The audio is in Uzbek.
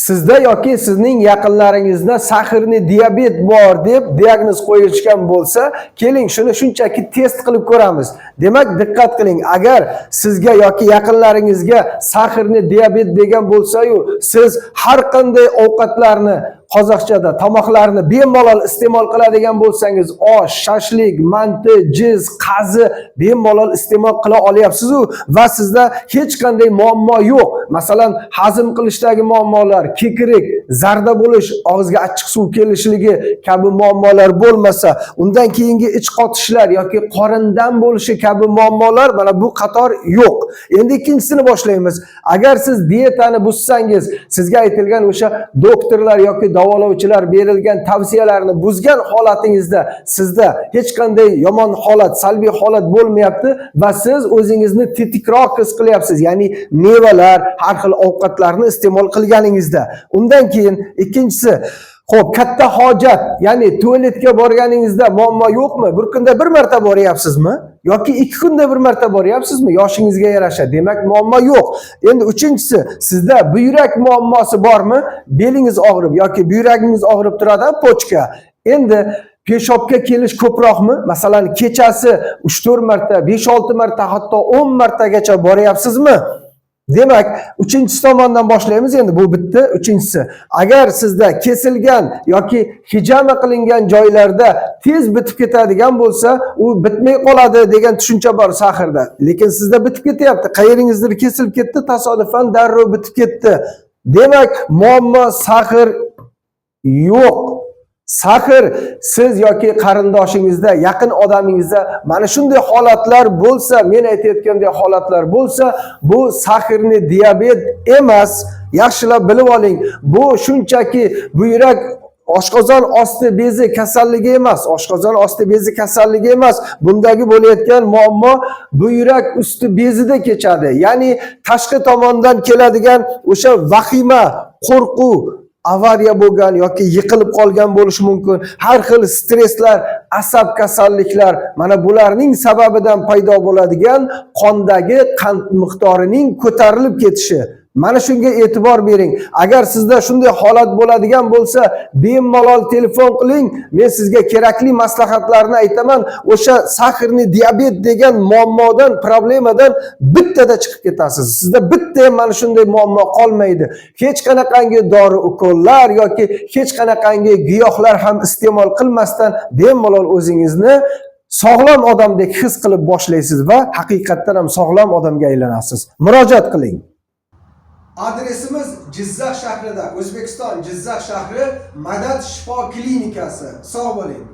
sizda yoki sizning yaqinlaringizda sahrli diabet bor deb diagnoz qo'yishgan bo'lsa, keling shuni shunchaki test qilib ko'ramiz. Demak, diqqat qiling. Agar sizga yoki yaqinlaringizga sahrli diabet degan bo'lsa-yu, siz har qanday ovqatlarni qozoqchada tomoqlarni bemalol iste'mol qiladigan bo'lsangiz, osh, shashlik, manti, jiz, qazi bemalol iste'mol qila olyapsiz-u va sizda hech qanday muammo yo'q. Masalan, hazm qilishdagi muammolar, kekirik, zarda bo'lish, og'izga achchiq suv kelishligi kabi muammolar bo'lmasa, undan keyingi ich qotishlar yoki qorindan bo'lishi kabi muammolar mana bu qator yo'q. Endi ikkinchisini boshlaymiz. Agar siz diyetani buzsangiz, sizga aytilgan o'sha doktorlar yoki davolovchilar berilgan tavsiyalarni buzgan holatingizda sizda hech qanday yomon holat, salbiy holat bo'lmayapti va siz o'zingizni tetikroq his qilyapsiz. Ya'ni mevalar, har xil ovqatlarni iste'mol qilganingizda. Undan keyin ikkinchisi, xo'p, katta hojat, ya'ni tualetga borganingizda muammo yo'qmi? Bir kunda bir marta boryapsizmi? Yoki 2 kunda bir marta boryapsizmi? Yoshingizga yarasha. Demak, muammo yo'q. Endi uchinchisi, sizda buyrak muammosi bormi? Belingiz og'rib yoki buyragingiz og'rib turadi, pochka. Endi peshobga kelish ko'proqmi? Masalan, kechasi 3-4 marta, 5-6 marta, hatto 10 martagacha boryapsizmi? Demak, uchinchisi tomondan boshlaymiz. Endi bu bitta. Uchinchisi, agar sizda kesilgan yoki hijama qilingan joylarda tez bitib ketadigan bo'lsa, u bitmay qoladi degan tushuncha bor sahrda. Lekin sizda bitib ketyapti. Qayeringizdыр kesilib ketdi, tasodifan darrov bitib ketdi. Demak, muammo sahr yo'q. Sahr siz yoki qarindoshingizda, yaqin odamingizda mana shunday holatlar bo'lsa, men aytayotganday holatlar bo'lsa, bu sahrli diabet emas. Yaxshilab bilib oling. Bu shunchaki buyrak oshqozon osti bezi kasalligi emas, oshqozon osti bezi kasalligi emas. Bundagi bo'layotgan muammo buyrak usti bezida kechadi. Ya'ni tashqi tomondan keladigan o'sha vahima, qo'rquv, avariya bo'lgan yoki yiqilib qolgan bo'lishi mumkin. Har xil stresslar, asab kasalliklar, mana bularning sababidan paydo bo'ladigan qondagi qand miqdorining ko'tarilib ketishi. Mana shunga e'tibor bering. Agar sizda shunday holat bo'ladigan bo'lsa, bemalol telefon qiling. Men sizga kerakli maslahatlarni aytaman. O'sha sahrli diabet degan muammodan, problemadan bittada chiqib ketasiz. Sizda bitta ham mana shunday muammo qolmaydi. Hech qanaqangi dori ukollar yoki hech qanaqangi giyohlar ham iste'mol qilmasdan bemalol o'zingizni sog'lom odamdek his qilib boshlaysiz va haqiqatdan ham sog'lom odamga aylanasiz. Murojaat qiling. Adresimiz Jizzax shahrida, O'zbekiston Jizzax shahri Madad shifo klinikasi. Sog' bo'ling.